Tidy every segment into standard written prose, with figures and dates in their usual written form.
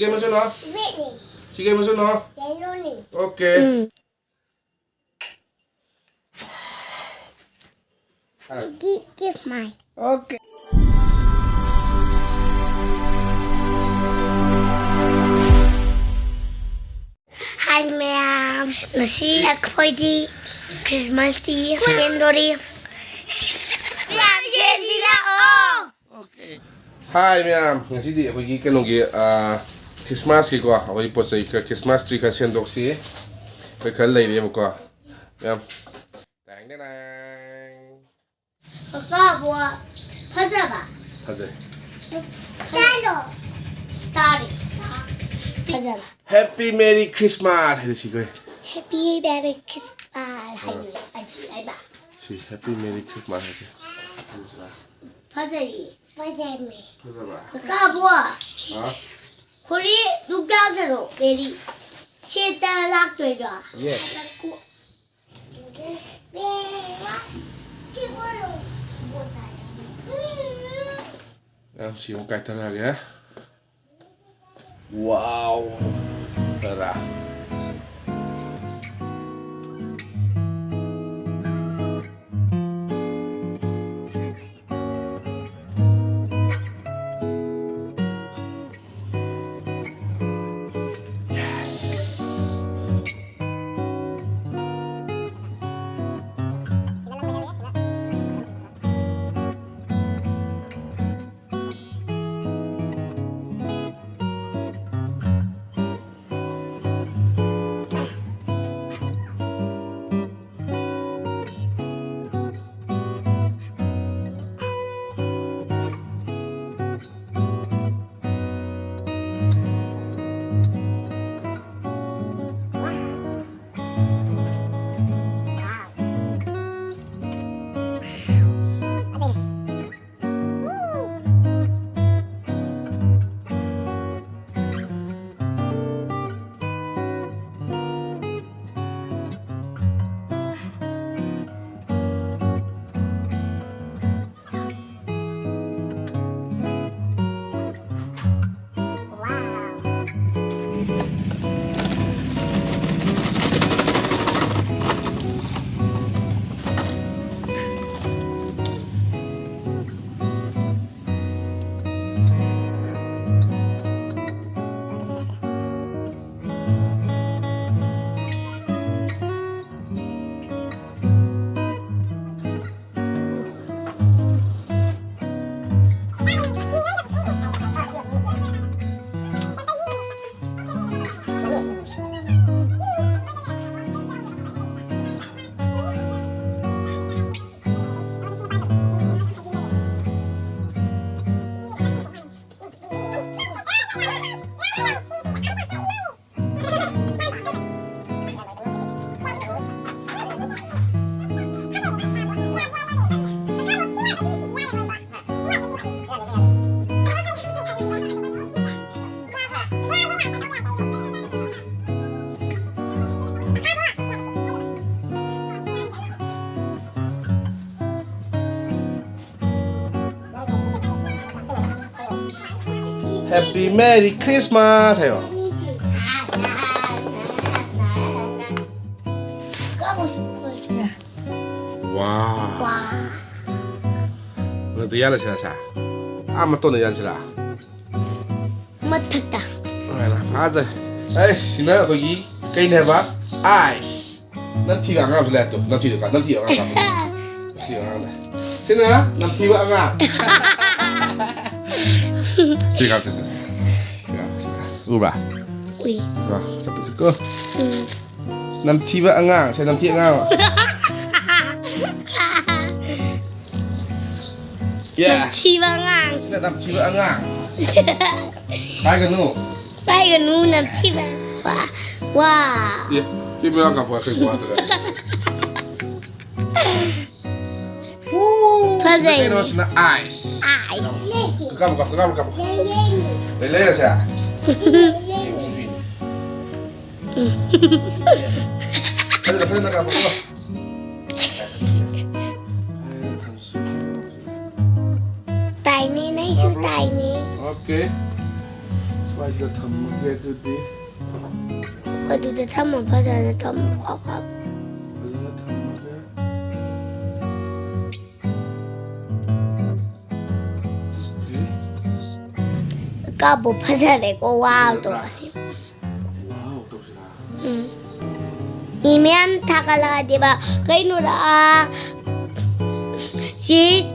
Sige mo siya, no? Whitney. Sige mo siya, no? Yellow. Okay. Give mine. Okay. Hi, ma'am. Nasi ako di Christmas tea. Sendori. Ma'am, sila Okay. Hi, Mayam. Ngasi di ako gikan ng Christmas ko. Ako ipot sa Christmas tree ka sendok si. Pagkalay di mo ko. Mayam. Tang tang tang. Papa, what? Hazaba. 하자. Starting. Hazaba. Happy Merry Christmas. 해주시고. Happy Merry Christmas. Hayba. 시 Happy Merry Christmas 해줘. Hazari. Hazari. 해봐. Papa, what? 아? 우리 누가더로 메리 시에다 락도이라. 예. Em xíu một cạch thật là kìa. Wow. Thật à. Happy Merry Christmas 해요. 까고 싶어. 와. 너도 야를 지나자. 아마 또 내야 지라. 못했다. 맞아. 에이씨, 나 거기 게임 해봐. 아이씨. 난 티가 안 가서 내 또. 난 티가 안 가. 티가 안 가. 신우야, 난 티가 안 가. 티가 안 가. Ura. Ui. Rồi, sắp được cơ. Nằm thi vợ ngang, sẽ nằm thi ngang. Yeah. 치방아. Nằm thi vợ ngang. Hai cái nụ. 빨간 눈은 피방. 와. 와. Đi, đi bên gặp phải quá rồi. Cái đó là ice. Ice. Gặp. Lấy là sao? Hadi 나가 보고. Tiny này chú tiny. Okay. 아빠가 담게 해주디. 어디서 타면 파자는 더 먹어가. 까보 파자래고 와우 또. 와우 또 시라. 이면 타갈라 디바 그이노라 시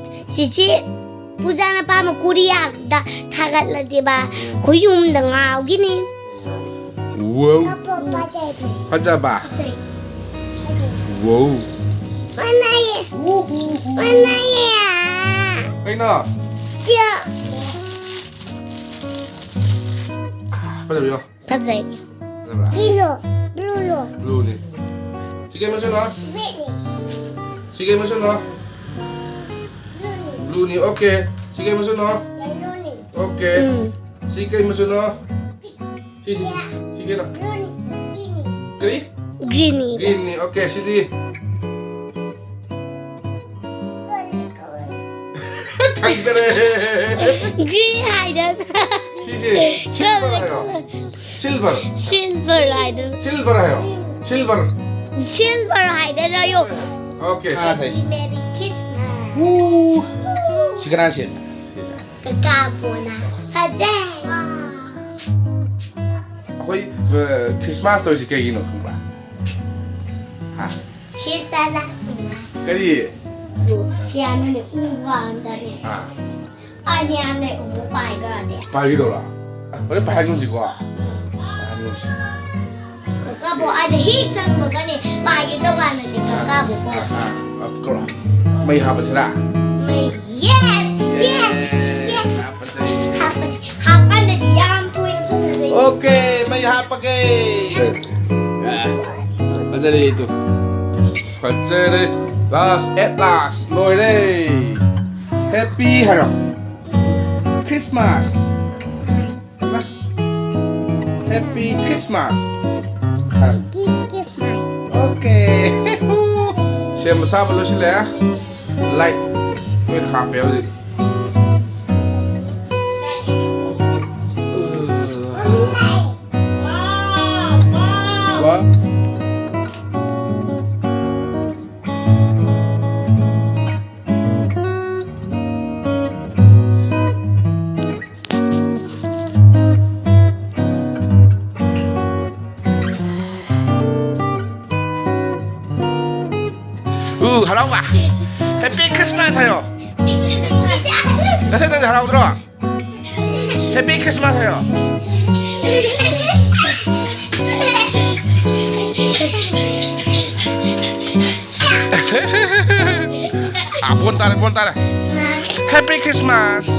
부자나 파면 코리아 다 타갈라 디바 고용 등아오기니. 와우. 파자바. 와우. 만나예. 아이나. 야. 파자비요. 파자이. 파자바. 블루로. 블루니. 시계 마셔 놔. 시계 마셔 놔. 블루니 오케이. 시계 마셔 놔. 오케이. 시계 마셔 놔. 시계다. 그리? 그린이. 그린니 오케이 시디. 강대래. 그린 하이든. 시디. 실버라요. 실버. 실버 하이든. 실버라요. 실버. 실버 하이든요. 오케이. 메리 크리스마스. 우. 시간 하시. 까보나 파자. 거의 크리스마스 또 시계 이노 봐. 하? 시달라. 그리. 시안에 우가한다네. 아. 아니 안에 우고 빠이가래. 빨리더라. 원래 빨리 지고 와. 빨리. 까보 아들 히트는 뭐가니 빠이기 또 가는데 까보고. 그럼. 뭐 하버시라. Yes. Happen yang tuin. Oke, may hapake. Pajari itu. Pajari last at last. Loire. Happy haro. Christmas. Happy Christmas. Oke. Siapa sahabat lo sih ya? Like. Wait, happy aja. What? 하라고 봐. 해피 크리스마스 해요. 나 생각에 하라고 들어. 해피 크리스마스 해요. 아, 뭔 따라. 해피 크리스마스.